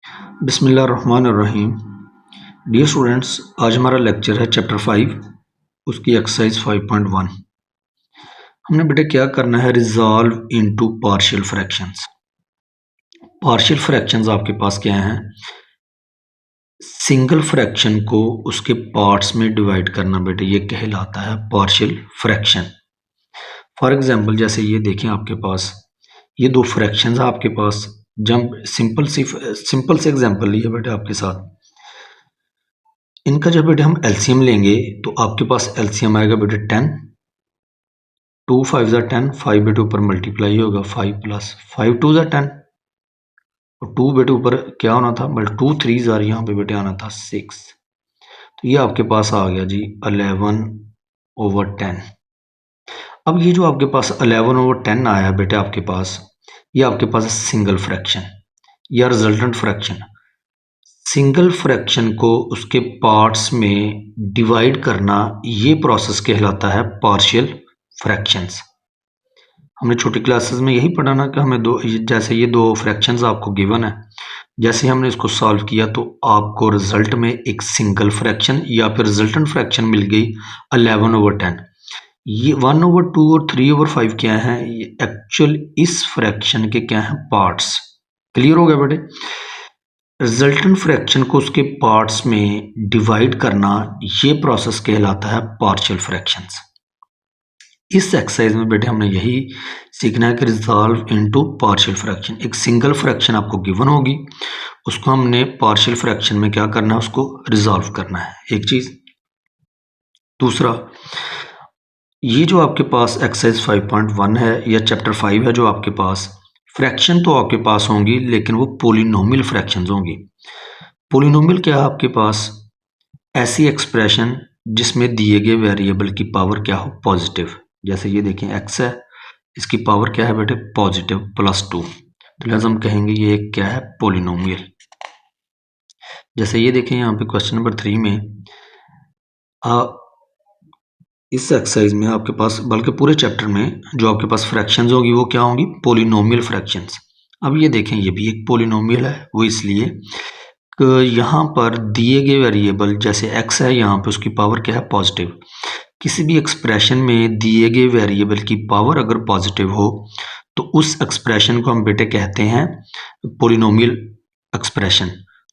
बिस्मिल्लाहिर्रहमानिर्रहीम। Dear students, आज हमारा लेक्चर है चैप्टर 5 उसकी एक्सरसाइज 5.1। हमने बेटे क्या करना है, resolve into partial fractions. Partial fractions आपके पास क्या हैं? सिंगल फ्रैक्शन को उसके पार्ट्स में डिवाइड करना बेटे, ये कहलाता है पार्शियल फ्रैक्शन। फॉर एग्जांपल जैसे ये देखें, आपके पास ये दो फ्रैक्शंस हैं आपके पास। जब सिंपल से एग्जांपल लिया बेटे आपके साथ, इनका जब बेटे हम एलसीएम लेंगे तो आपके पास एलसीएम आएगा बेटे 10, 2 5 ज़ा 10, 5 बेटे ऊपर मल्टीप्लाई होगा 5 प्लस 5 2 ज़ा 10 और 2 बेटे ऊपर क्या होना था, बल्कि 2 3 ज़ा यहाँ पे बेटे आना था 6। तो ये आपके पास आ गया जी 11/10। अब ये जो आपके पास 11/10 आया बेटे आपके पास, ये आपके पास सिंगल फ्रैक्शन या रिजल्टेंट फ्रैक्शन। सिंगल फ्रैक्शन को उसके पार्ट्स में डिवाइड करना, ये प्रोसेस कहलाता है पार्शियल फ्रैक्शंस। हमने छोटी क्लासेस में यही पढ़ा ना कि हमें जैसे ये दो फ्रैक्शंस आपको गिवन है, जैसे हमने इसको सॉल्व किया तो आपको रिजल्ट में एक सिंगल फ्रैक्शन या फिर रिजल्टेंट फ्रैक्शन मिल गई 11/10। ये 1/2 और 3/5 क्या है, ये एक्चुअल इस फ्रैक्शन के क्या है, पार्ट्स। क्लियर हो गया बेटे? रिजल्टेंट फ्रैक्शन को उसके पार्ट्स में डिवाइड करना, ये प्रोसेस कहलाता है पार्शियल फ्रैक्शंस। इस एक्सरसाइज में बेटे हमने यही सीखना है कि रिजॉल्व इनटू पार्शियल फ्रैक्शन। एक सिंगल फ्रैक्शन आपको गिवन होगी, उसको हमने पार्शियल फ्रैक्शन में क्या करना है, उसको रिजॉल्व करना है, एक चीज। दूसरा, ये जो आपके पास एक्सरसाइज 5.1 है या चैप्टर 5 है, जो आपके पास फ्रैक्शन तो आपके पास होंगी लेकिन वो पोलिनोमियल फ्रैक्शंस होंगी। पोलिनोमियल क्या है आपके पास? ऐसी एक्सप्रेशन जिसमें दिए गए वेरिएबल की पावर क्या हो, पॉजिटिव। जैसे ये देखें x है, इसकी पावर क्या है बेटे, पॉजिटिव +2। तो लिहाजा हम कहेंगे ये एक क्या है, पोलिनोमियल। जैसे ये देखें यहाँ पे क्वेश्चन नंबर 3 में इस एक्सरसाइज में आपके पास, बल्कि पूरे चैप्टर में जो आपके पास फ्रैक्शंस होगी वो क्या होंगी, पोलिनोमियल फ्रैक्शंस। अब ये देखें, ये भी एक पोलिनोमियल है। वो इसलिए यहाँ पर दिए गए वेरिएबल जैसे x है, यहाँ पे उसकी पावर क्या है, पॉजिटिव। किसी भी एक्सप्रेशन में दिए गए वेरिएबल की पावर अगर पॉजिटिव हो तो उस एक्सप्रेशन को हम बेटे कहते हैं पोलिनोमियल एक्सप्रेशन।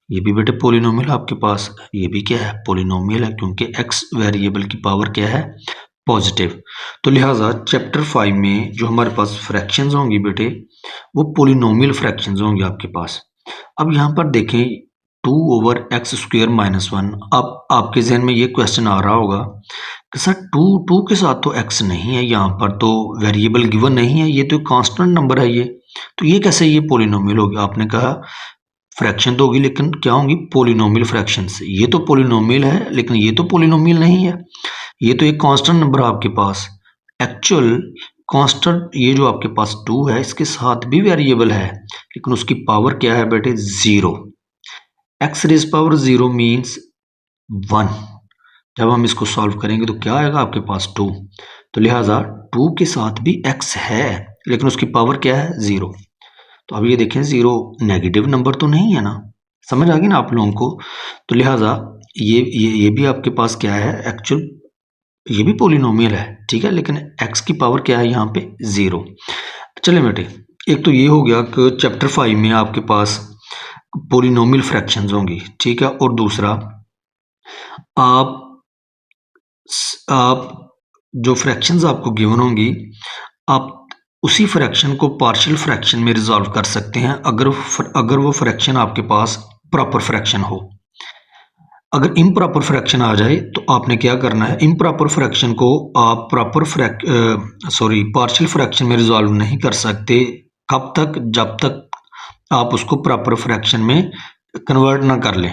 ये भी बेटे पोलिनोमियल आपके पास, ये भी क्या है, पोलिनोमियल है, क्योंकि x वेरिएबल की पावर क्या है, पॉजिटिव। तो लिहाजा चैप्टर 5 में जो हमारे पास फ्रैक्शंस होंगी बेटे, वो पोलिनोमियल फ्रैक्शंस होंगे आपके पास। अब यहाँ पर देखें 2/x² - 1। अब आपके जहन में ये क्वेश्चन आ रहा होगा कि सर 2 के साथ तो x नहीं है, यहाँ पर तो वेरिएबल गिवन नहीं है, ये तो कांस्टेंट नंबर है ये, तो ये कैसे ये पोलिनोमियल होगी? आपने कहा फ्रैक्शन तो होगी लेकिन क्या होंगी, पोलिनोमियल फ्रैक्शंस। ये तो पोलिनोमियल है लेकिन ये तो पोलिनोमियल नहीं है, ये तो एक कांस्टेंट नंबर है आपके पास। एक्चुअल कांस्टेंट ये जो आपके पास 2 है, इसके साथ भी वेरिएबल है लेकिन उसकी पावर क्या है बेटे, 0। x⁻0 means 1। जब हम इसको सॉल्व करेंगे तो क्या आएगा आपके पास, 2। तो लिहाजा 2 के साथ भी x है लेकिन उसकी पावर क्या है, 0। तो अब ये देखें 0 नेगेटिव नंबर तो नहीं है ना, समझ आ गई ना आप लोगों को? तो लिहाजा ये भी आपके पास क्या है, एक्चुअल ये भी पोलिनोमियल है, ठीक है, लेकिन x की पावर क्या है यहाँ पे, 0। चले बेटे, एक तो ये हो गया कि चैप्टर 5 में आपके पास पोलिनोमियल फ्रैक्शंस होंगी, ठीक है। और दूसरा, आप जो फ्रैक्शंस आपको गिवन होंगी, आप उसी फ्रैक्शन को पार्शियल फ्रैक्शन में रिजॉल्व कर सकते हैं अगर वो फ्रैक्शन आपके पास प्रॉपर फ्रैक्शन हो। अगर इम्प्रॉपर फ्रैक्शन आ जाए तो आपने क्या करना है, इम्प्रॉपर फ्रैक्शन को आप पार्शियल फ्रैक्शन में रिजॉल्व नहीं कर सकते। कब तक? जब तक आप उसको प्रॉपर फ्रैक्शन में कन्वर्ट ना कर लें।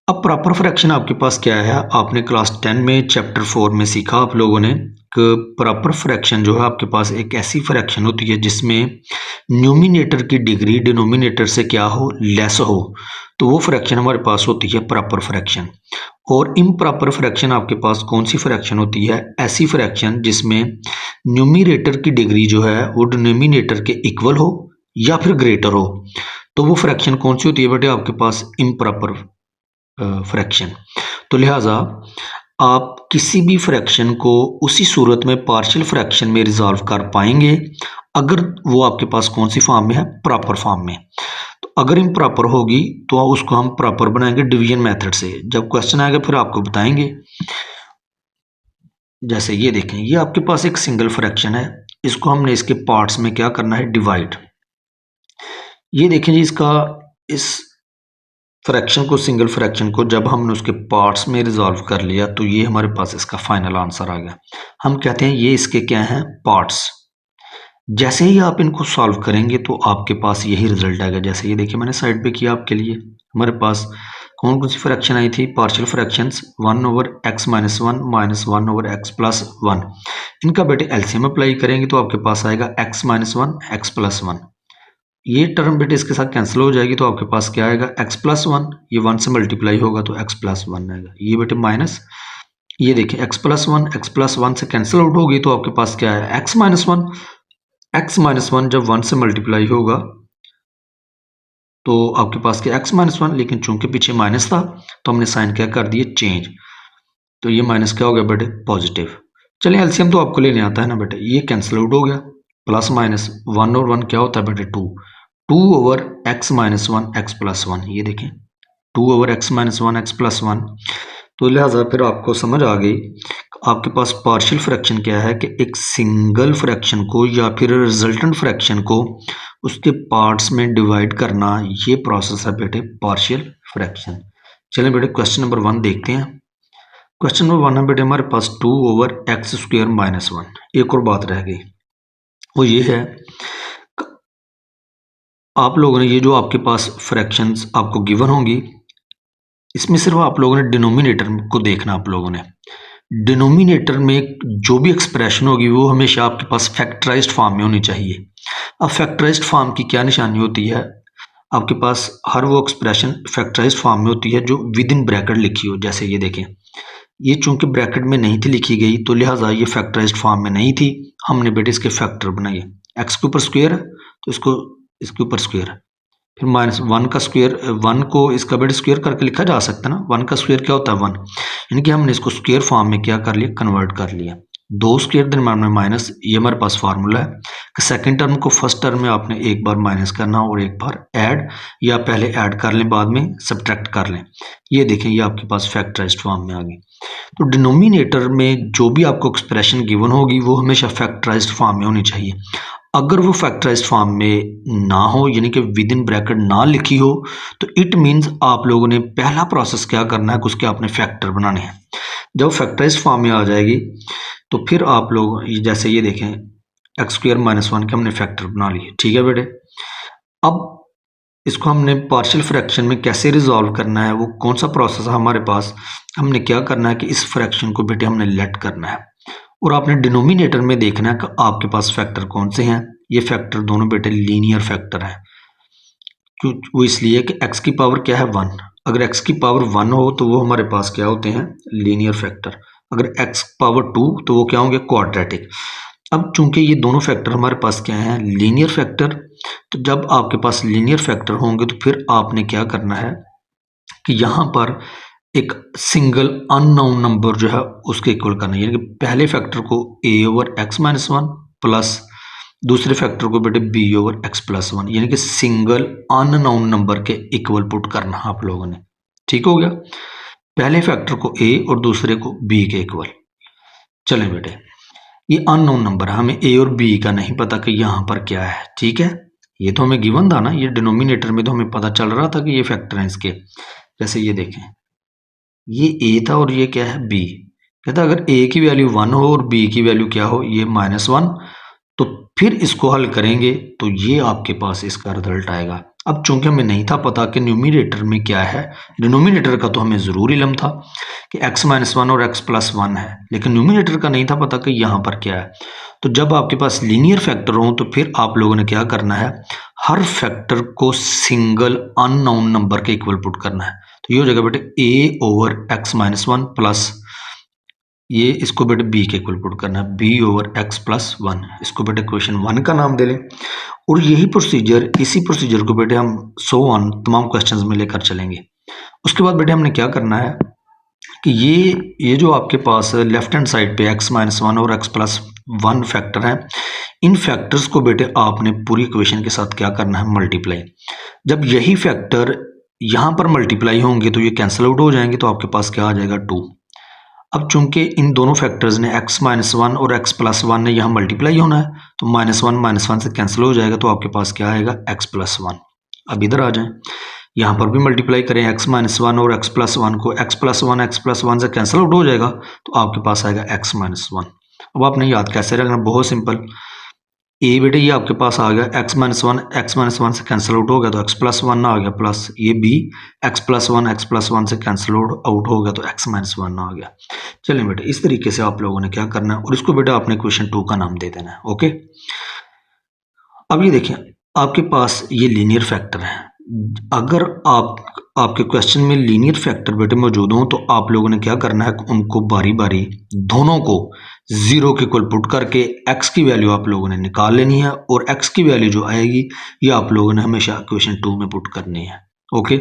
अब प्रॉपर फ्रैक्शन आपके पास क्या है, आपने क्लास 10 में चैप्टर 4 में सीखा आप लोगों ने कि प्रॉपर फ्रैक्शन जो है आपके पास एक ऐसी फ्रैक्शन होती है जिसमें न्यूमिनेटर की डिग्री डिनोमिनेटर से क्या हो, लेस हो, तो वो फ्रैक्शन हमारे पास होती है प्रॉपर फ्रैक्शन। और इम्प्रॉपर फ्रैक्शन आपके पास कौन सी फ्रैक्शन होती है, ऐसी फ्रैक्शन जिसमें न्यूमिनेटर की डिग्री जो है वो डिनोमिनेटर के इक्वल हो या फिर ग्रेटर हो। तो वो फ्रैक्शन कौन सी होती है बेटे आपके पास? Improper fraction. तो लिहाजा आप किसी भी फ्रैक्शन को उसी सूरत में पार्शियल फ्रैक्शन में रिजॉल्व कर पाएंगे अगर वो आपके पास कौन सी फॉर्म में है? प्रॉपर फॉर्म में। तो अगर इम्प्रॉपर होगी तो उसको हम प्रॉपर बनाएंगे डिवीजन मेथड से। जब क्वेश्चन आएगा फिर आपको बताएंगे। जैसे ये देखें, ये आपके पास एक सिंगल फ्रैक्शन है, इसको हमने इसके पार्ट्स में क्या करना है? डिवाइड। ये देखें जी, इसका इस फ्रैक्शन को, सिंगल फ्रैक्शन को जब हमने उसके पार्ट्स में रिजॉल्व कर लिया तो ये हमारे पास इसका फाइनल आंसर आ गया। हम कहते हैं ये इसके क्या हैं? पार्ट्स। जैसे ही आप इनको सॉल्व करेंगे तो आपके पास यही रिजल्ट आएगा। जैसे ये देखिए मैंने साइड पे किया आपके लिए। हमारे पास कौन कौन सी फ्रैक्शन आई थी? Partial fractions, 1/x - 1 minus 1/x + 1। इनका बेटे एलसीएम अप्लाई करेंगे तो आपके पास आएगा x - 1 x + 1। ये टर्म बेटे इसके साथ कैंसिल हो जाएगी तो आपके पास क्या आएगा? x + 1। ये 1 से मल्टीप्लाई होगा तो x + 1 आएगा। ये बेटे माइनस, ये देखिए x + 1 x + 1 से कैंसिल आउट होगी तो आपके पास क्या है? x - 1। x - 1 जब 1 से मल्टीप्लाई होगा तो आपके पास क्या? x - 1। लेकिन चूंकि पीछे माइनस था तो हमने साइन क्या कर दिए? चेंज। तो ये माइनस क्या हो गया बेटे? पॉजिटिव। चलिए एलसीएम तो आपको लेने आता है ना बेटे, ये कैंसिल आउट हो गया। प्लस माइनस 1 और 1 क्या होता है बेटे? 2। 2/x - 1 x + 1। ये देखें 2/x - 1 x + 1। तो लिहाजा फिर आपको समझ आ गई, आपके पास पार्शियल फ्रैक्शन क्या है कि एक सिंगल फ्रैक्शन को या फिर रिजल्टेंट फ्रैक्शन को उसके पार्ट्स में डिवाइड करना, ये प्रोसेस है बेटे पार्शियल फ्रैक्शन। चलिए बेटे क्वेश्चन नंबर 1 देखते हैं। क्वेश्चन नंबर 1 है बेटे हमारे पास 2/x² - 1। एक और बात रह गई, वो ये है आप लोगों ने ये जो आपके पास फ्रैक्शंस आपको गिवन होंगी, इसमें सिर्फ आप लोगों ने डिनोमिनेटर को देखना। आप लोगों ने डिनोमिनेटर में जो भी एक्सप्रेशन होगी वो हमेशा आपके पास फैक्टराइज्ड फॉर्म में होनी चाहिए। अब फैक्टराइज्ड फॉर्म की क्या निशानी होती है? आपके पास हर वो एक्सप्रेशन फैक्टराइज्ड फॉर्म में होती है जो विद इन ब्रैकेट लिखी हो। जैसे ये देखें, ये चूंकि ब्रैकेट में नहीं थी लिखी गई तो लिहाजा ये फैक्टराइज्ड फॉर्म में नहीं थी। हमने बेटे इसके फैक्टर बनाए। एक्स के ऊपर स्क्वायर है तो इसको इसके ऊपर स्क्वायर है। फिर -1 का स्क्वायर, 1 को इसका बेटे स्क्वायर करके लिखा जा सकता है ना। 1 का स्क्वायर क्या होता है? 1। यानी कि हमने इसको स्क्वायर फॉर्म में क्या कर लिया? कन्वर्ट कर लिया। 2 स्क्वायर दरम्यान में माइनस, ये हमारे पास फार्मूला है कि सेकंड टर्म को फर्स्ट टर्म में आपने एक बार माइनस करना और एक बार ऐड, या पहले ऐड कर लें बाद में सब्ट्रैक्ट कर लें। ये देखें, ये आपके पास फैक्टराइज्ड फॉर्म में आ गई। तो डिनोमिनेटर में जो भी आपको एक्सप्रेशन गिवन होगी वो हमेशा फैक्टराइज्ड फॉर्म में होनी चाहिए। अगर वो फैक्टराइज्ड फॉर्म में ना हो, यानी कि विद इन ब्रैकेट ना लिखी हो, तो इट मीन्स आप लोगों ने पहला प्रोसेस क्या करना है कि उसके आपने फैक्टर बनाने हैं। जब फैक्टराइज्ड फॉर्म में आ जाएगी तो फिर आप लोग जैसे ये देखें x² - 1 के हमने फैक्टर बना लिए। ठीक है बेटे, अब इसको हमने पार्शियल फ्रैक्शन में कैसे रिजॉल्व करना है, वो कौन सा प्रोसेस है हमारे पास? हमने क्या करना है कि इस फ्रैक्शन को बेटे हमने लेट करना है और आपने डिनोमिनेटर में देखना है कि आपके पास फैक्टर कौन से हैं। ये फैक्टर दोनों बेटे लीनियर फैक्टर हैं। क्यों? वो इसलिए कि x की पावर क्या है? 1। अगर x की पावर 1 हो तो वो हमारे पास क्या होते हैं? Linear factor. अगर x पावर 2 तो वो क्या होंगे? क्वाड्रेटिक। अब चूंकि ये दोनों फैक्टर हमारे पास क्या हैं? Linear factor. तो जब आपके पास लीनियर फैक्टर होंगे तो फिर आपने क्या करना है कि यहाँ पर एक सिंगल अननोन नंबर जो है उसके इक्वल करना है। यानी कि पहले फैक्टर को a/x - 1 प्लस दूसरे फैक्टर को बेटे b/x + 1, यानी कि सिंगल अननोन नंबर के इक्वल पुट करना आप लोगों ने। ठीक हो गया? पहले फैक्टर को a और दूसरे को b के इक्वल। चलें बेटे, ये अननोन नंबर है, हमें a और b का नहीं पता कि यहाँ पर क्या है। ठीक है, ये तो हमें गिवन था ना, ये डिनोमिनेटर में तो हमें पता चल रहा था कि ये फैक्टर हैं इसके। जैसे ये देखें, ये a था और ये क्या है? b। कहता अगर a की वैल्यू 1 हो और b की वैल्यू क्या हो? ये -1, तो फिर इसको हल करेंगे तो ये आपके पास इसका रिजल्ट आएगा। अब चूंकि हमें नहीं था पता कि न्यूमिनेटर में क्या है, डिनोमिनेटर का तो हमें ज़रूर इल्म था कि x - 1 और x + 1 है, लेकिन न्यूमिनेटर का नहीं था पता कि यहाँ पर क्या है। तो जब आपके पास लीनियर फैक्टर हो तो फिर आप लोगों ने क्या करना है? हर फैक्टर को सिंगल अननोन नंबर के इक्वल पुट करना है। तो ये हो जाएगा बेटे a/x - 1 प्लस ये इसको बेटे बी के इक्वल पुट करना है, B over X plus one, इसको बेटे इक्वेशन 1 का नाम दे लें। और यही प्रोसीजर, इसी प्रोसीजर को बेटे हम सो ऑन तमाम क्वेश्चंस में लेकर चलेंगे। उसके बाद बेटे हमने क्या करना है कि ये जो आपके पास लेफ्ट हैंड साइड पे x माइनस वन और x प्लस वन फैक्टर है, इन फैक्टर्स को बेटे आपने पूरी इक्वेशन के साथ क्या करना है, मल्टीप्लाई। जब यही फैक्टर यहाँ पर मल्टीप्लाई होंगे तो ये कैंसिल आउट हो जाएंगे, तो आपके पास क्या आ जाएगा 2। अब चूंकि इन दोनों फैक्टर्स ने x माइनस वन और x प्लस वन ने यहाँ मल्टीप्लाई होना है, तो माइनस वन से कैंसिल हो जाएगा, तो आपके पास क्या आएगा, x प्लस वन। अब इधर आ जाएं, यहाँ पर भी मल्टीप्लाई करें x माइनस वन और x प्लस वन को, x प्लस वन से कैंसिल आउट हो जाएगा, तो आपके पास आएगा x माइनस वन। अब आपने याद कैसे रखना, बहुत सिंपल, ए बेटे ये आपके पास आ गया x माइनस वन से कैंसिल आउट हो गया तो x प्लस वन आ गया, प्लस ये b x प्लस वन से कैंसिल आउट हो गया तो x माइनस वन आ गया। चलिए बेटे इस तरीके से आप लोगों ने क्या करना है, और इसको बेटा आपने क्वेश्चन 2 का नाम दे देना है। ओके, अब ये देखिए आपके पास ये लीनियर फैक्टर है। अगर आपके क्वेश्चन में लीनियर फैक्टर बेटे मौजूद हों तो आप लोगों ने क्या करना है, उनको बारी बारी दोनों को 0 के इक्वल पुट करके x की वैल्यू आप लोगों ने निकाल लेनी है, और x की वैल्यू जो आएगी ये आप लोगों ने हमेशा क्वेश्चन 2 में पुट करनी है। ओके,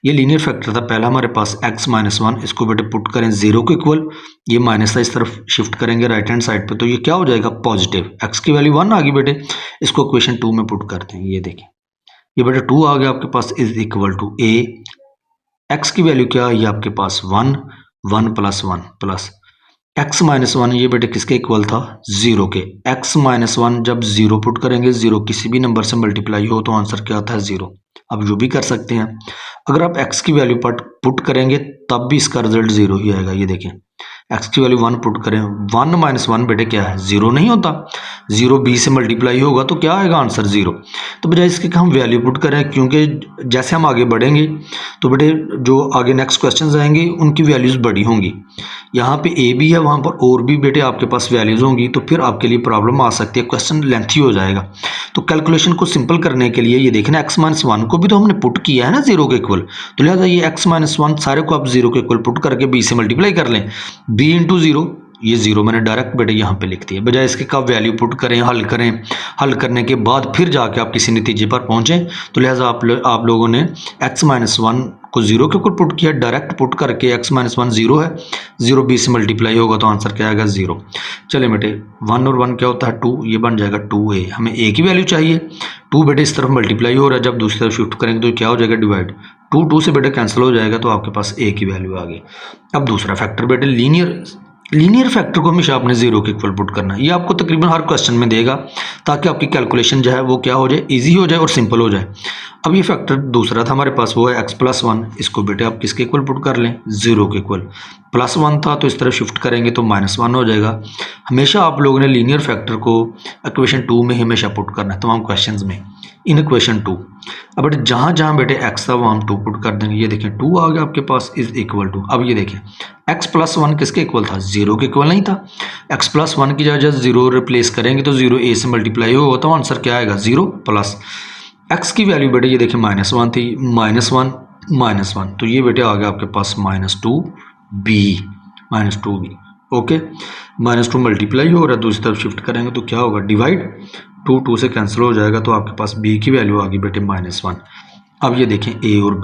ये लीनियर फैक्टर था पहला हमारे पास x माइनस वन, इसको बेटे पुट करें 0 के इक्वल, ये माइनस था इस तरफ शिफ्ट करेंगे राइट हैंड साइड पे, तो ये क्या हो जाएगा, पॉजिटिव। x की वैल्यू 1 आ गई बेटे, इसको क्वेश्चन 2 में पुट करते हैं। ये देखें ये बेटा 2 आ गया आपके पास, is equal to a, x की वैल्यू क्या है, ये आपके पास 1 plus one plus x minus one, ये बेटे किसके इक्वल था, 0 के। x माइनस वन जब 0 पुट करेंगे, 0 किसी भी नंबर से मल्टीप्लाई हो तो आंसर क्या आता है, 0। अब जो भी कर सकते हैं, अगर आप x की वैल्यू पुट करेंगे तब भी इसका रिजल्ट 0 ही आएगा। ये देखें x की वैल्यू 1 पुट करें, 1 माइनस वन बेटे क्या है, 0 नहीं होता, 0 b से मल्टीप्लाई होगा तो क्या आएगा आंसर 0। तो बजाय इसके कि हम वैल्यू पुट करें, क्योंकि जैसे हम आगे बढ़ेंगे तो बेटे जो आगे नेक्स्ट क्वेश्चंस आएंगे उनकी वैल्यूज़ बड़ी होंगी। यहाँ पे a भी है, वहाँ पर और भी बेटे आपके पास वैल्यूज़ होंगी, तो फिर आपके लिए प्रॉब्लम आ सकती है, क्वेश्चन लेंथी हो जाएगा। तो कैलकुलेशन को सिंपल करने के लिए ये देखना, x माइनस वन को भी तो हमने पुट किया है ना 0 के इक्वल, तो लिहाजा ये x माइनस वन सारे को आप 0 के इक्वल पुट करके b से मल्टीप्लाई कर लें, b इंटू 0, ये 0 मैंने डायरेक्ट बेटे यहाँ पे लिख दिया। बजाय इसके कब वैल्यू पुट करें, हल करने के बाद फिर जाके आप किसी नतीजे पर पहुँचें, तो लिहाजा आप लोगों ने x माइनस वन को 0 के ऊपर पुट किया, डायरेक्ट पुट करके x माइनस वन 0 है, 0 b से मल्टीप्लाई होगा तो आंसर क्या आएगा, 0। चले बेटे 1 और 1 क्या होता है, 2, ये बन जाएगा 2a। हमें a की वैल्यू चाहिए, 2 बेटे इस तरफ मल्टीप्लाई हो रहा है, जब दूसरी तरफ शिफ्ट करेंगे तो क्या हो जाएगा, डिवाइड। 2 से बेटे कैंसिल हो जाएगा, तो आपके पास a की वैल्यू आ गई। अब दूसरा फैक्टर बेटे लीनियर फैक्टर को हमेशा आपने 0 के इक्वल पुट करना है। ये आपको तकरीबन हर क्वेश्चन में देगा, ताकि आपकी कैलकुलेशन जो है वो क्या हो जाए, इजी हो जाए और सिंपल हो जाए। अब ये फैक्टर दूसरा था हमारे पास, वो है x प्लस वन, इसको बेटे आप किसके इक्वल पुट कर लें, 0 के इक्वल। प्लस वन था तो इस तरह शिफ्ट करेंगे तो माइनस वन हो जाएगा। हमेशा आप लोगों ने लीनियर फैक्टर को इक्वेशन 2 में हमेशा पुट करना है तमाम क्वेश्चंस में, इन इक्वेशन 2। अब बेटे जहाँ जहाँ बेटे x था वो हम 2 पुट कर देंगे। ये देखें 2 आ गया आपके पास, इज इक्वल टू, अब ये देखें x प्लस वन किसके इक्वल था, 0 के इक्वल नहीं था। x प्लस वन की जगह 0 रिप्लेस करेंगे तो 0 a से मल्टीप्लाई होगा तो आंसर क्या आएगा, 0 प्लस x की वैल्यू बेटे ये देखिए माइनस वन थी, माइनस वन, तो ये बेटे आ गया आपके पास -2b। ओके, -2 मल्टीप्लाई हो रहा है, दूसरी तरफ शिफ्ट करेंगे तो क्या होगा, डिवाइड। 2 से कैंसिल हो जाएगा, तो आपके पास b की वैल्यू आ गई बेटे -1। अब ये देखें a और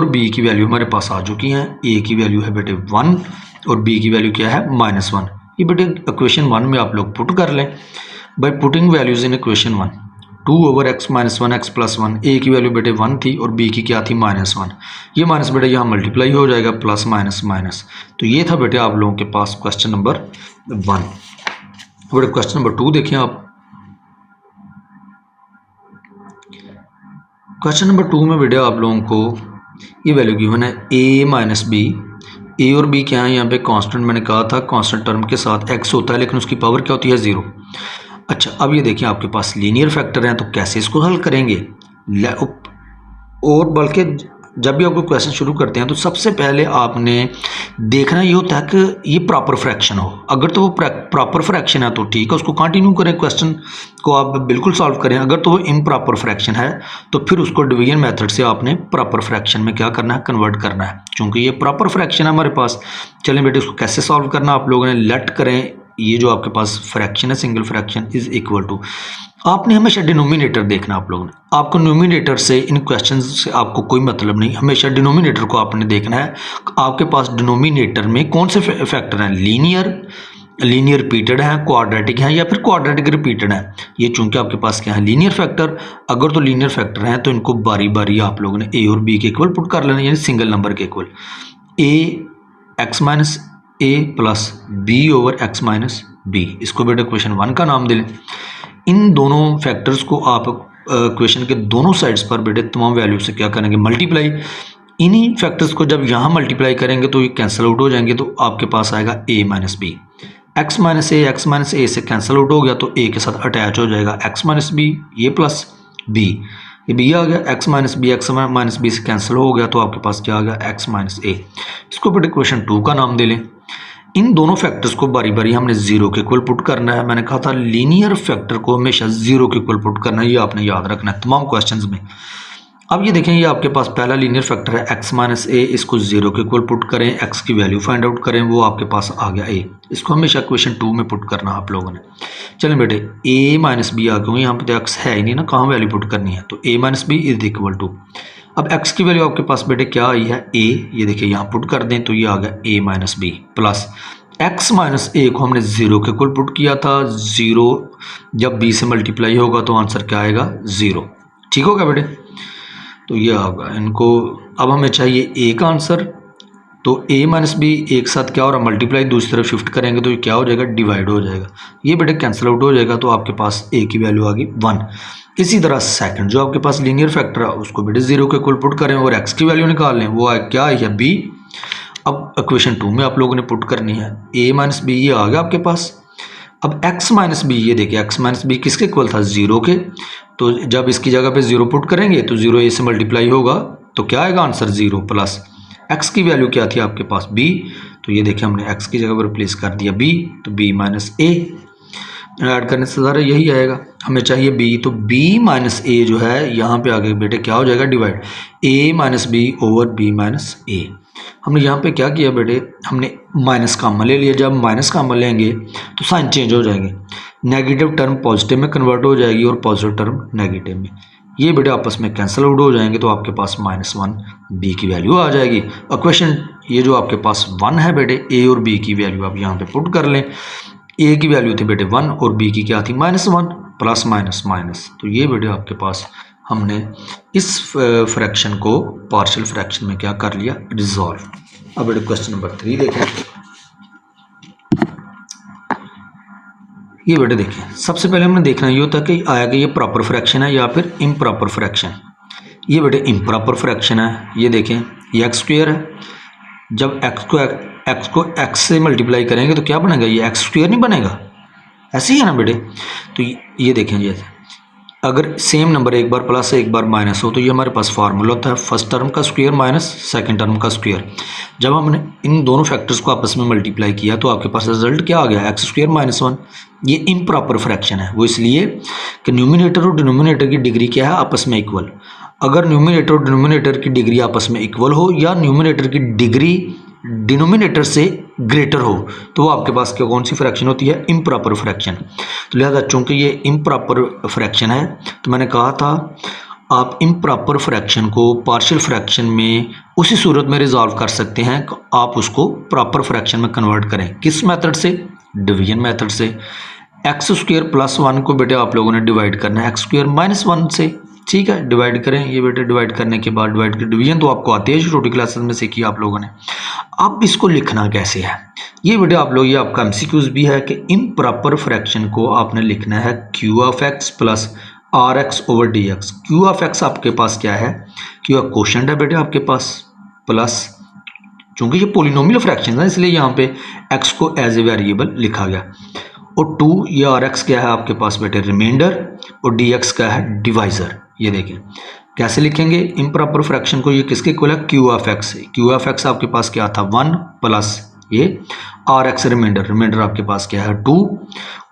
b की वैल्यू हमारे पास आ चुकी हैं। a की वैल्यू है बेटे 1 और b की वैल्यू क्या है, -1। ये बेटे इक्वेशन 1 में आप लोग पुट कर लें by putting values in equation 1। 2 over x minus one, x plus one, a की वैल्यू बेटे 1 थी और b की क्या थी, -1। ये माइनस बेटे यहाँ मल्टीप्लाई हो जाएगा, प्लस माइनस। तो ये था बेटे आप लोगों के पास क्वेश्चन नंबर 1। बेटे क्वेश्चन नंबर 2 देखें आप। क्वेश्चन नंबर 2 में बेटे आप लोगों को ये वैल्यू गिवन है a माइनस बी। a और b क्या है, यहाँ पे कांस्टेंट, मैंने कहा था कांस्टेंट टर्म के साथ x होता है, लेकिन उसकी पावर क्या होती है, 0। अच्छा, अब ये देखिए आपके पास लीनियर फैक्टर हैं, तो कैसे इसको हल करेंगे, और बल्कि जब भी आपको क्वेश्चन शुरू करते हैं तो सबसे पहले आपने देखना ये होता है कि ये प्रॉपर फ्रैक्शन हो। अगर तो वो प्रॉपर फ्रैक्शन है तो ठीक है, उसको कंटिन्यू करें, क्वेश्चन को आप बिल्कुल सॉल्व करें। अगर तो वो इम्प्रॉपर फ्रैक्शन है तो फिर उसको डिवीजन मेथड से आपने प्रॉपर फ्रैक्शन में क्या करना है, कन्वर्ट करना है। चूँकि ये प्रॉपर फ्रैक्शन है हमारे पास, चलें बेटे उसको कैसे सॉल्व करना आप लोगों ने लेट करें। ये जो आपके पास फ्रैक्शन है single fraction is equal to, आपने हमेशा डिनोमिनेटर देखना आप लोगों ने। आपको न्यूमिनेटर से इन क्वेश्चन से आपको कोई मतलब नहीं, हमेशा डिनोमिनेटर को आपने देखना है। आपके पास डिनोमिनेटर में कौन से फैक्टर हैं, लीनियर रिपीटेड है, क्वाड्रेटिक है या फिर क्वाड्रेटिक रिपीटेड है। ये चूंकि आपके पास क्या है, लीनियर फैक्टर। अगर तो लीनियर फैक्टर हैं तो इनको बारी बारी आप लोगों ने ए और बी के इक्वल पुट कर लेना, यानी सिंगल नंबर के equal. A x minus a plus b over x minus b, इसको बेटा क्वेश्चन 1 का नाम दे लें। इन दोनों फैक्टर्स को आप क्वेश्चन के दोनों साइड्स पर बेटे तमाम वैल्यू से क्या करेंगे, मल्टीप्लाई। इन्हीं फैक्टर्स को जब यहाँ मल्टीप्लाई करेंगे तो ये कैंसिल आउट हो जाएंगे, तो आपके पास आएगा a minus b. X minus a से कैंसिल आउट हो गया तो a के साथ अटैच हो जाएगा एक्स माइनस बी, ये प्लस b, ये b आ गया। एक्स माइनस बी से कैंसिल हो गया तो आपके पास क्या आ गया, एक्स माइनस ए। इसको बेटे क्वेश्चन 2 का नाम दे लें। इन दोनों फैक्टर्स को बारी बारी हमने जीरो के इक्वल पुट करना है। मैंने कहा था लीनियर फैक्टर को हमेशा जीरो के इक्वल पुट करना है, ये आपने याद रखना है तमाम क्वेश्चंस में। अब ये देखें, ये आपके पास पहला लीनियर फैक्टर है एक्स माइनस ए, इसको जीरो के इक्वल पुट करें, एक्स की वैल्यू फाइंड आउट करें, वो आपके पास आ गया ए। इसको हमेशा क्वेश्चन 2 में पुट करना आप लोगों ने। चलें बेटे ए माइनस बी आ गया, यहाँ पे तो एक्स है ही नहीं ना, कहाँ वैल्यू पुट करनी है, तो a minus b is equal to, अब x की वैल्यू आपके पास बेटे क्या आई है a, ये देखिए यहाँ पुट कर दें तो ये आ गया a minus b plus x minus a को हमने जीरो के इक्वल पुट किया था। जीरो जब b से मल्टीप्लाई होगा तो आंसर क्या आएगा, जीरो। ठीक होगा बेटे, तो ये होगा इनको। अब हमें चाहिए a का आंसर, तो a माइनस बी एक साथ क्या हो रहा, मल्टीप्लाई, दूसरी तरफ शिफ्ट करेंगे तो ये क्या हो जाएगा, डिवाइड हो जाएगा। ये बेटे कैंसिल आउट हो जाएगा तो आपके पास a की वैल्यू आ गई 1। इसी तरह सेकंड जो आपके पास लीनियर फैक्टर है उसको बेटे जीरो के इक्वल पुट करें और x की वैल्यू निकाल लें, वो क्या आई है b। अब इक्वेशन 2 में आप लोगों ने पुट करनी है a माइनस बी, ये आ गया आपके पास। अब x माइनस बी, ये देखिए x माइनस बी किसके इक्वल था, जीरो के, तो जब इसकी जगह पे जीरो पुट करेंगे तो जीरो a से मल्टीप्लाई होगा तो क्या आएगा आंसर, जीरो प्लस x की वैल्यू क्या थी आपके पास b, तो ये देखिए हमने x की जगह पर रिप्लेस कर दिया b, तो b माइनस ए ऐड करने से ज़रा यही आएगा। हमें चाहिए b, तो b माइनस ए जो है यहाँ पे आगे बेटे क्या हो जाएगा, divide a minus b over b minus a. हमने यहाँ पे क्या किया बेटे, हमने माइनस कॉमन ले लिया। जब माइनस कॉमन लेंगे तो साइन चेंज हो जाएंगे, नेगेटिव टर्म पॉजिटिव में कन्वर्ट हो जाएगी और पॉजिटिव टर्म नेगेटिव में, ये बेटे आपस में कैंसिल आउट हो जाएंगे तो आपके पास -1 b की वैल्यू आ जाएगी। और क्वेश्चन ये जो आपके पास 1 है बेटे, a और b की वैल्यू आप यहाँ पे पुट कर लें। a की वैल्यू थी बेटे 1 और b की क्या थी, -1, प्लस माइनस माइनस, तो ये बेटे आपके पास हमने इस फ्रैक्शन को पार्शियल फ्रैक्शन में क्या कर लिया, रिजॉल्व। अब बेटे क्वेश्चन नंबर 3 देखें। ये बेटे देखें, सबसे पहले हमने देखना ये होता है कि आया कि ये प्रॉपर फ्रैक्शन है या फिर इम्प्रॉपर फ्रैक्शन। ये बेटे इम्प्रॉपर फ्रैक्शन है, ये देखें ये एक्स स्क्वायर है, जब एक्स को एक्स से मल्टीप्लाई करेंगे तो क्या बनेगा, ये एक्स स्क्वायर नहीं बनेगा, ऐसे ही है ना बेटे। तो ये देखें, ये अगर सेम नंबर एक बार प्लस एक बार माइनस हो तो ये हमारे पास फार्मूला होता है फर्स्ट टर्म का स्क्वायर माइनस सेकंड टर्म का स्क्वायर। जब हमने इन दोनों फैक्टर्स को आपस में मल्टीप्लाई किया तो आपके पास रिजल्ट क्या आ गया, एक्स स्क्वायर -1। ये इम्प्रॉपर फ्रैक्शन है, वो इसलिए कि न्यूमिनेटर और डिनोमिनेटर की डिग्री क्या है, आपस में इक्वल। अगर न्यूमिनेटर और डिनोमिनेटर की डिग्री आपस में इक्वल हो या न्यूमिनेटर की डिग्री डिनोमिनेटर से ग्रेटर हो तो वो आपके पास क्या कौन सी फ्रैक्शन होती है, इम्प्रॉपर फ्रैक्शन। तो लिहाजा चूंकि ये इम्प्रॉपर फ्रैक्शन है तो मैंने कहा था आप इम्प्रॉपर फ्रैक्शन को पार्शियल फ्रैक्शन में उसी सूरत में रिजॉल्व कर सकते हैं कि आप उसको प्रॉपर फ्रैक्शन में कन्वर्ट करें। किस मेथड से, डिवीजन मेथड से। एक्स स्क्वायर प्लस 1 को बेटे आप लोगों ने डिवाइड करना है एक्स स्क्वायर -1 से, ठीक है, डिवाइड करें। ये बेटे डिवाइड करने के बाद डिवाइड के डिवीजन तो आपको आती है, छोटी क्लासेस में सीखी आप लोगों ने। अब इसको लिखना कैसे है, ये बेटे आप लोग, ये आपका एमसीक्यूज भी है कि इम्प्रॉपर फ्रैक्शन को आपने लिखना है Q of X plus R X over D X. Q of X आपके पास क्या है, क्यू ऑफ कोशेंट है बेटे आपके पास, प्लस चूंकि ये पोलिनोमियल फ्रैक्शन है इसलिए यहाँ पे एक्स को एज ए वेरिएबल लिखा गया, और 2 ये आर एक्स क्या है आपके पास बेटे रिमाइंडर, और डी एक्स क्या है डिवाइजर। ये देखें कैसे लिखेंगे इम्प्रॉपर फ्रैक्शन को, ये किसके इक्वल है, Q of x. Q of X आपके पास क्या था 1 प्लस ये आर एक्स रिमाइंडर, रिमाइंडर आपके पास क्या है 2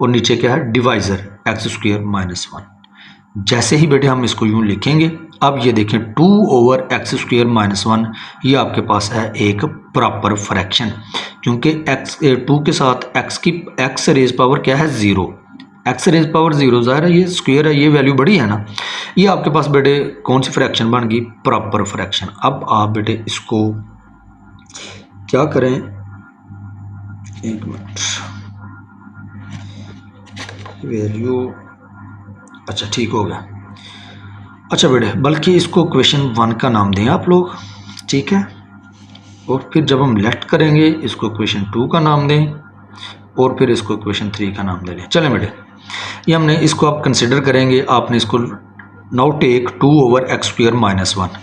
और नीचे क्या है डिवाइजर एक्स स्क्वायर माइनस 1। जैसे ही बेटे हम इसको यूं लिखेंगे, अब ये देखें 2 ओवर एक्स स्क्वायर माइनस 1 ये आपके पास है एक प्रॉपर फ्रैक्शन, क्योंकि एक्स 2 के साथ एक्स की एक्स रेज पावर क्या है 0, एक्स रेज पावर 0 ज़ाहिर है ये स्क्वायर है, ये वैल्यू बड़ी है ना। ये आपके पास बेटे कौन सी फ्रैक्शन बन गई, प्रॉपर फ्रैक्शन। अब आप बेटे इसको क्या करें, एक मिनट, वैल्यू अच्छा ठीक हो गया। अच्छा बेटे बल्कि इसको क्वेश्चन 1 का नाम दें आप लोग, ठीक है, और फिर जब हम लेफ्ट करेंगे इसको क्वेश्चन 2 का नाम दें और फिर इसको क्वेश्चन 3 का नाम दे लें। चलें बेटे ये हमने इसको आप कंसिडर करेंगे, आपने इसको now take 2 over X square minus 1,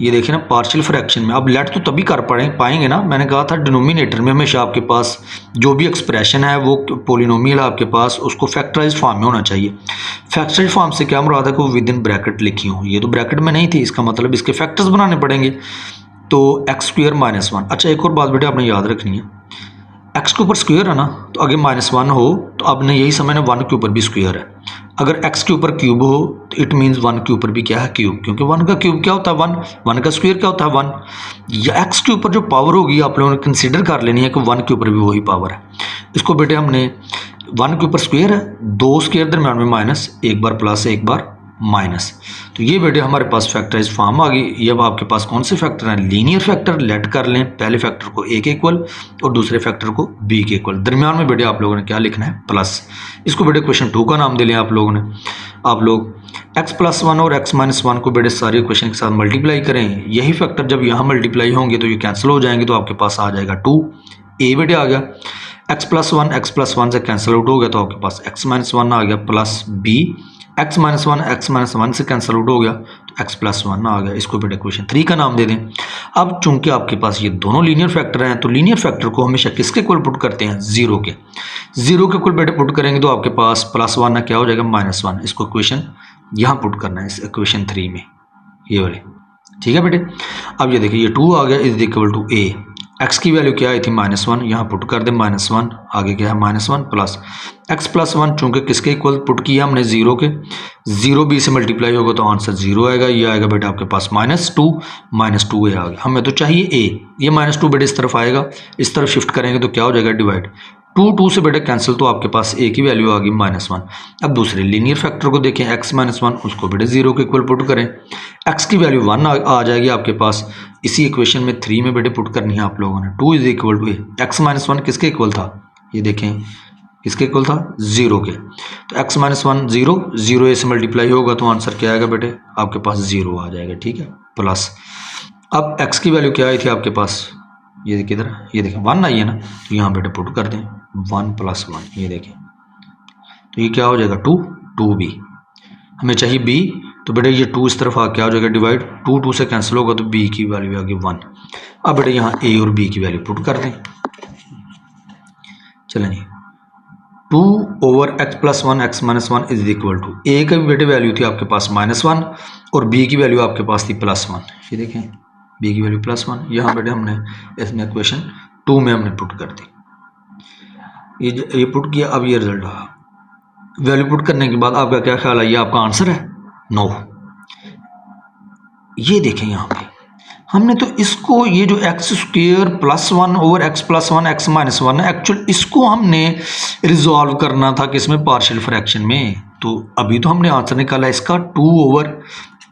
ये देखिए ना पार्शियल फ्रैक्शन में। अब लेट तो तभी कर पाएंगे ना, मैंने कहा था डिनोमिनेटर में हमेशा आपके पास जो भी एक्सप्रेशन है वो पोलिनोमियल है आपके पास, उसको फैक्टराइज फॉर्म में होना चाहिए। फैक्टराइज फॉर्म से क्या मुराद है कि वो विद इन ब्रैकेट लिखी हूँ, ये तो ब्रैकेट में नहीं थी, इसका मतलब इसके फैक्टर्स बनाने पड़ेंगे। तो एक्स स्क्वायर माइनस 1। अच्छा एक और बात बेटे आपने याद रखनी है, एक्स के ऊपर स्क्वायर है ना, तो अगर माइनस 1 हो तो आपने यही समझना 1 के ऊपर भी स्क्वायर है। अगर x के ऊपर क्यूब हो तो इट मीन्स 1 के ऊपर भी क्या है क्यूब, क्योंकि 1 का क्यूब क्या होता है 1, 1 का स्क्वायर क्या होता है 1। या x के ऊपर जो पावर होगी आप लोगों ने कंसीडर कर लेनी है कि 1 के ऊपर भी वही पावर है। इसको बेटे हमने 1 के ऊपर स्क्वायर है, 2 स्क्वायर दरम्यान में माइनस, एक बार प्लस एक बार माइनस, तो ये बेटे हमारे पास फैक्टराइज फॉर्म आ गई। ये अब आपके पास कौन से फैक्टर हैं, लीनियर फैक्टर। लेट कर लें पहले फैक्टर को a के इक्वल और दूसरे फैक्टर को b के इक्वल, दरमियान में बेटे आप लोगों ने क्या लिखना है प्लस। इसको बेटे क्वेश्चन 2 का नाम दे लें आप लोगों ने। आप लोग x प्लस 1 और x माइनस 1 को बेटे सारे क्वेश्चन के साथ मल्टीप्लाई करें, यही फैक्टर जब यहाँ मल्टीप्लाई होंगे तो ये कैंसिल हो जाएंगे, तो आपके पास आ जाएगा 2 a बेटे आ गया, x प्लस 1 से कैंसिल आउट हो गया तो आपके पास x माइनस 1 आ गया प्लस b, x माइनस 1 से कैंसिल आउट हो गया तो x प्लस 1 आ गया। इसको बेटे क्वेश्चन 3 का नाम दे दें। अब चूंकि आपके पास ये दोनों लीनियर फैक्टर हैं तो लीनियर फैक्टर को हमेशा किसके इक्वल पुट करते हैं, 0 के। 0 के इक्वल बेटे पुट करेंगे तो आपके पास प्लस 1 क्या हो जाएगा माइनस 1। इसको क्वेश्चन यहाँ पुट करना है इस क्वेश्चन 3 में, ये वाले, ठीक है बेटे। अब ये देखिए ये 2 आ गया is equal to a, x की वैल्यू क्या आई थी -1, यहाँ पुट कर दे -1, आगे क्या है -1 प्लस x प्लस 1, चूंकि किसके इक्वल पुट किया हमने 0 के, 0 b से मल्टीप्लाई होगा तो आंसर 0 आएगा। ये आएगा बेटा आपके पास -2 a आ गया, हमें तो चाहिए a। ये -2 बेटे इस तरफ आएगा, इस तरफ शिफ्ट करेंगे तो क्या हो जाएगा डिवाइड, 2 से बेटा कैंसिल, तो आपके पास a की वैल्यू आ गई -1। अब दूसरे लीनियर फैक्टर को देखें x माइनस 1, उसको बेटे 0 के इक्वल पुट करें, x की वैल्यू 1 आ जाएगी आपके पास। इसी इक्वेशन में 3 में बेटे पुट करनी है आप लोगों ने। 2 is equal to a, x minus 1 किसके इक्वल था, ये देखें किसके इक्वल था 0 के, तो x माइनस 1 0 a से मल्टीप्लाई होगा तो आंसर क्या आएगा बेटे आपके पास 0 आ जाएगा, ठीक है प्लस। अब x की वैल्यू क्या आई थी आपके पास, ये देखिए इधर, ये देखें 1 आई है ना, तो यहाँ बेटे पुट कर दें 1 प्लस 1, ये देखें तो ये क्या हो जाएगा 2b, हमें चाहिए b, तो बेटे ये 2 इस तरफ आ क्या हो जाएगा डिवाइड, 2 से कैंसिल होगा तो b की वैल्यू आ गई 1। अब बेटे यहाँ a और b की वैल्यू पुट कर दें। चलें जी, 2 over x plus 1 x minus 1 is equal to, a का भी बेटे वैल्यू थी आपके पास -1 और b की वैल्यू आपके पास थी +1, ये देखें b की वैल्यू +1, यहाँ बेटे हमने इसमें क्वेश्चन 2 में हमने पुट कर दी, ये पुट किया। अब ये रिजल्ट वैल्यू पुट करने के बाद आपका क्या ख्याल है, ये आपका आंसर है 9। ये देखें यहाँ पे हमने तो इसको, ये जो x square plus 1 over X plus 1 x minus 1 है, एक्चुअल इसको हमने रिजॉल्व करना था किसमें, पार्शियल फ्रैक्शन में। तो अभी तो हमने आंसर निकाला इसका 2 ओवर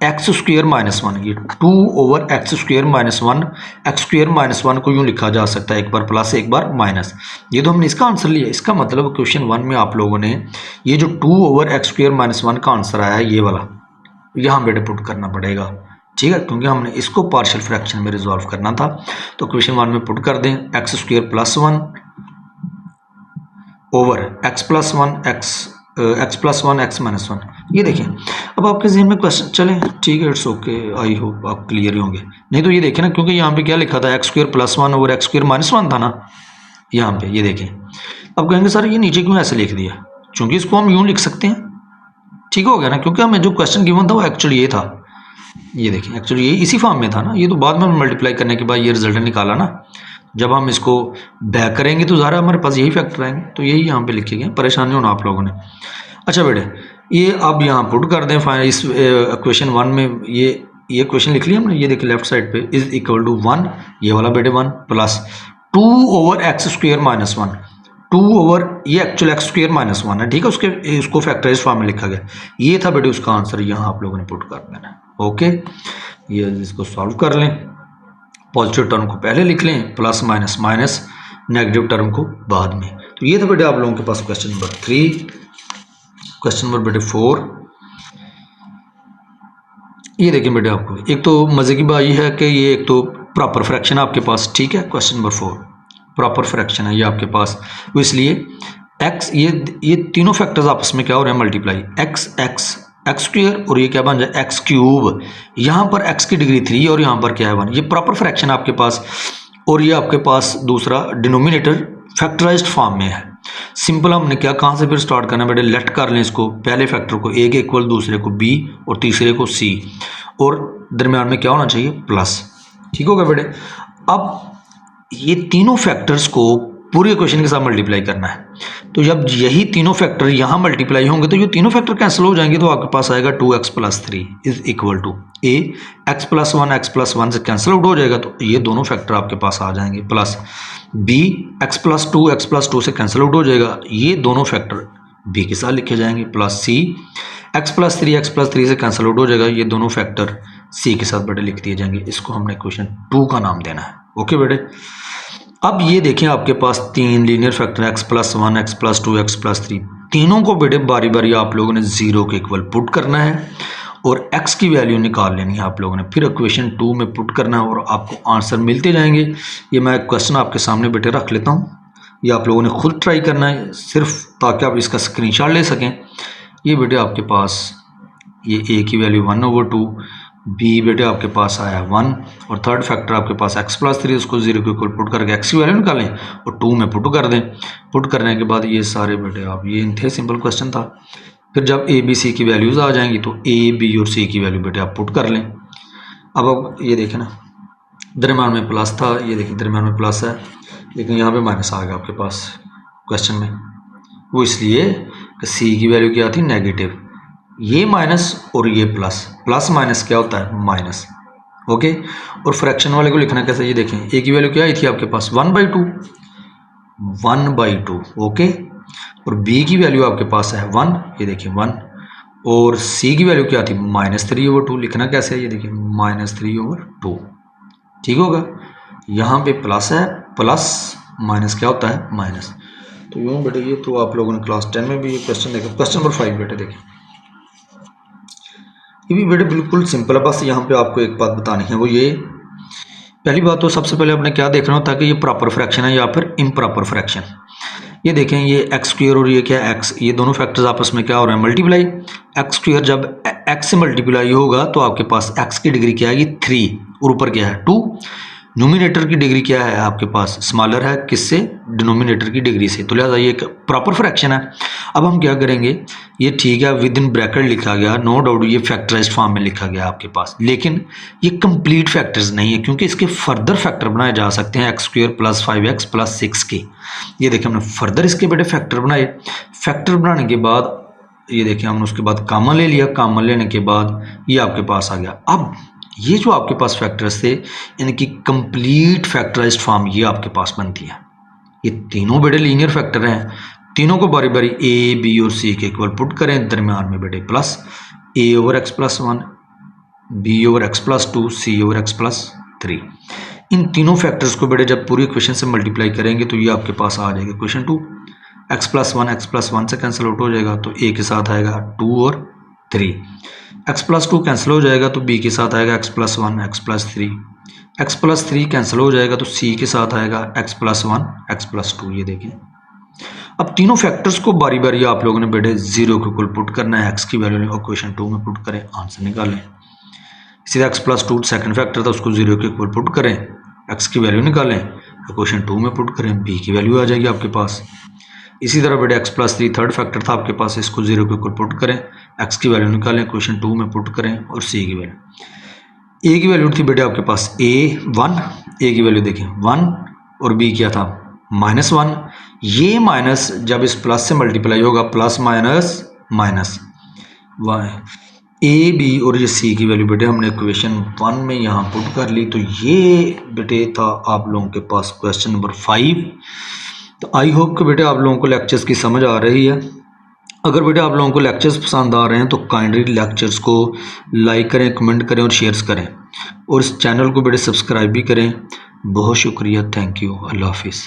एक्स स्क्वेयर माइनस 1, ये 2 over x square minus 1, x square minus 1 को यूँ लिखा जा सकता है, एक बार प्लस एक बार माइनस, ये तो हमने इसका आंसर लिया। इसका मतलब क्वेश्चन 1 में आप लोगों ने ये जो 2 ओवर एक्स स्क्वेयर माइनस 1 का आंसर आया है ये वाला, यहाँ बेटे पुट करना पड़ेगा, ठीक है, क्योंकि हमने इसको पार्शियल फ्रैक्शन में रिजॉल्व करना था। तो क्वेश्चन 1 में पुट कर दें x square plus 1 over X plus 1 x minus 1, ये देखें। अब आपके जहन में क्वेश्चन, चलें ठीक है, इट्स ओके, आई होप आप क्लियर ही होंगे। नहीं तो ये देखें ना, क्योंकि यहाँ पे क्या लिखा था x square plus 1 over x square minus 1 था ना यहाँ पे, ये देखें। अब कहेंगे सर ये नीचे क्यों ऐसे लिख दिया, चूँकि इसको हम यूँ लिख सकते हैं, ठीक हो गया ना, क्योंकि हमें जो क्वेश्चन गिवन था वो एक्चुअली ये था, ये देखिए एक्चुअली ये इसी फॉर्म में था ना, ये तो बाद में मल्टीप्लाई करने के बाद ये रिजल्ट निकाला ना। जब हम इसको बैक करेंगे तो ज़रा हमारे पास यही फैक्टर आएंगे, तो यही यहाँ पे लिखे गए, परेशानी होना आप लोगों ने। अच्छा बेटे ये अब यहाँ पुट कर दें फाइनल इस क्वेश्चन 1 में, ये क्वेश्चन लिख लिया हमने। ये देखिए लेफ्ट साइड पे इज इक्वल टू 1, ये वाला बेटे 1 प्लस 2/x² - 1, 2 ओवर ये एक्चुअल x² - 1 है, ठीक है, उसको फैक्टराइज फॉर्म में लिखा गया। ये था बेटे उसका आंसर, यहाँ आप लोगों ने पुट कर देना है। ओके, ये इसको सॉल्व कर लें, पॉजिटिव टर्म को पहले लिख लें, plus minus minus, negative term को बाद में। तो ये था बेटे आप लोगों के पास क्वेश्चन नंबर 3। क्वेश्चन नंबर बेटे 4, ये देखिए बेटे आपको एक तो मज़े की बात ये है कि ये एक तो प्रॉपर फ्रैक्शन आपके पास, ठीक है। क्वेश्चन नंबर 4 प्रॉपर फ्रैक्शन है ये आपके पास, तो इसलिए x ये तीनों फैक्टर्स आपस में क्या हो रहे हैं, मल्टीप्लाई, x² और ये क्या बन जाए x³। यहाँ पर x की डिग्री 3 और यहाँ पर क्या है 1, ये प्रॉपर फ्रैक्शन आपके पास। और ये आपके पास दूसरा डिनोमिनेटर फैक्टराइज्ड फॉर्म में है। सिंपल हमने क्या कहाँ से फिर स्टार्ट करना है बेटे, लेट कर लें इसको, पहले फैक्टर को a के इक्वल, दूसरे को b और तीसरे को c, और दरम्यान में क्या होना चाहिए प्लस, ठीक होगा बेटे। अब ये तीनों फैक्टर्स को पूरे इक्वेशन के साथ मल्टीप्लाई करना है, तो जब यही तीनों फैक्टर यहाँ मल्टीप्लाई होंगे तो ये तीनों फैक्टर कैंसिल हो जाएंगे, तो आपके पास आएगा 2x + 3 is equal to a, x + 1 से कैंसिल आउट हो जाएगा, तो ये दोनों फैक्टर आपके पास आ जाएंगे, प्लस b, x + 2 से कैंसिल आउट हो जाएगा, ये दोनों फैक्टर b के साथ लिखे जाएंगे, प्लस c, x + 3 से कैंसिल आउट हो जाएगा, ये दोनों फैक्टर c के साथ बेटे लिख दिए जाएंगे। इसको हमने क्वेश्चन 2 का नाम देना है। ओके बेटे, अब ये देखें आपके पास 3 linear factor x + 1, x + 2, x + 3, तीनों को बेटे बारी बारी आप लोगों ने 0 के इक्वल पुट करना है और x की वैल्यू निकाल लेनी है आप लोगों ने, फिर इक्वेशन 2 में पुट करना है और आपको आंसर मिलते जाएंगे। ये मैं क्वेश्चन आपके सामने बेटे रख लेता हूँ, ये आप लोगों ने खुद ट्राई करना है सिर्फ ताकि आप इसका स्क्रीनशॉट ले सकें। ये बेटे आपके पास ये a की वैल्यू 1/2, b बेटे आपके पास आया 1, और थर्ड फैक्टर आपके पास x + 3, उसको 0 के इक्वल पुट करके x की वैल्यू निकालें और 2 में पुट कर दें। पुट करने के बाद ये सारे बेटे आप ये थे, सिंपल क्वेश्चन था। फिर जब a b c की वैल्यूज़ आ जाएंगी तो a b और c की वैल्यू बेटे आप पुट कर लें। अब ये देखें ना, दरम्यान में प्लस था, ये देखिए दरम्यान में प्लस है, लेकिन यहाँ पे माइनस आ गया आपके पास क्वेश्चन में, वो इसलिए कि c की वैल्यू क्या थी नेगेटिव, ये माइनस और ये प्लस, प्लस माइनस क्या होता है माइनस। ओके, और फ्रैक्शन वाले को लिखना कैसे, ये देखें a की वैल्यू क्या आई थी आपके पास 1/2। ओके, और b की वैल्यू आपके पास है 1, ये देखिए 1, और c की वैल्यू क्या थी -3/2। लिखना कैसे है, ये देखिए -3/2, ठीक होगा। यहाँ पे प्लस है, प्लस माइनस क्या होता है माइनस। तो यूँ बेटे ये तो आप लोगों ने क्लास 10 में भी ये क्वेश्चन देखा। क्वेश्चन नंबर 5 बेटे देखिए, ये भी बेटे बिल्कुल सिंपल है, बस यहाँ पे आपको एक बात बतानी है, वो ये पहली बात तो सबसे पहले आपने क्या देखना होता है कि ये प्रॉपर फ्रैक्शन है या फिर इम्प्रॉपर फ्रैक्शन। ये देखें ये x² और ये क्या x, ये दोनों फैक्टर्स आपस में क्या हो रहे हैं मल्टीप्लाई। x² जब x से मल्टीप्लाई होगा तो आपके पास x की डिग्री क्या आएगी 3 और ऊपर क्या है 2। न्यूमिनेटर की डिग्री क्या है आपके पास स्मॉलर है, किससे, डिनोमिनेटर की डिग्री से, तो लिहाजा ये एक प्रॉपर फ्रैक्शन है। अब हम क्या करेंगे, ये ठीक है विद इन ब्रैकेट लिखा गया, नो डाउट ये फैक्टराइज्ड फॉर्म में लिखा गया आपके पास, लेकिन ये कंप्लीट फैक्टर्स नहीं है क्योंकि इसके फर्दर फैक्टर बनाए जा सकते हैं x² + 5x + 6 के। ये देखिए हमने फर्दर इसके बेटे फैक्टर बनाए, फैक्टर बनाने के बाद ये देखिए हमने उसके बाद कॉमन ले लिया, कॉमन लेने के बाद ये आपके पास आ गया। अब ये जो आपके पास फैक्टर्स थे इनकी कंप्लीट फैक्टराइज्ड फॉर्म ये आपके पास बनती है। ये तीनों बेटे लीनियर फैक्टर हैं, तीनों को बारी बारी a b और c के इक्वल पुट करें, दरमियान में बेटे प्लस a/x + 1, b/x + 2, c/x + 3। इन तीनों फैक्टर्स को बेटे जब पूरी इक्वेशन से मल्टीप्लाई करेंगे तो ये आपके पास आ जाएगा क्वेश्चन 2। x + 1 से कैंसिल आउट हो जाएगा तो a के साथ आएगा 2 और 3, x + 2 कैंसिल हो जाएगा तो b के साथ आएगा x + 1 x + 3, x + 3 कैंसिल हो जाएगा तो c के साथ आएगा x + 1 x + 2। ये देखें अब तीनों फैक्टर्स को बारी बारी आप लोगों ने बेटे 0 के इक्वल पुट करना है, x की वैल्यू और क्वेश्चन 2 में पुट करें, आंसर निकालें। इसी तरह x + 2 सेकंड फैक्टर था, उसको 0 के इक्वल पुट करें, x की वैल्यू निकालें, क्वेश्चन 2 में पुट करें, b की वैल्यू आ जाएगी आपके पास। इसी तरह बेटे x + 3 थर्ड फैक्टर था आपके पास, इसको 0 के इक्वल पुट करें, x की वैल्यू निकालें, क्वेश्चन 2 में पुट करें और c की वैल्यू। ए की वैल्यू थी बेटे आपके पास A1, ए की वैल्यू देखिए 1 और बी क्या था -1। ये माइनस जब इस प्लस से मल्टीप्लाई होगा plus minus minus A B और ये सी की वैल्यू बेटे हमने इक्वेशन 1 में यहाँ पुट कर ली। तो ये बेटे था आप लोगों के पास क्वेश्चन नंबर 5। तो आई होप कि बेटे आप लोगों को लेक्चर्स की समझ आ रही है। अगर बेटे आप लोगों को लेक्चर्स पसंद आ रहे हैं तो काइंडली लेक्चर्स को लाइक करें, कमेंट करें और शेयर्स करें, और इस चैनल को बेटे सब्सक्राइब भी करें। बहुत शुक्रिया, थैंक यू, अल्लाह हाफिज़।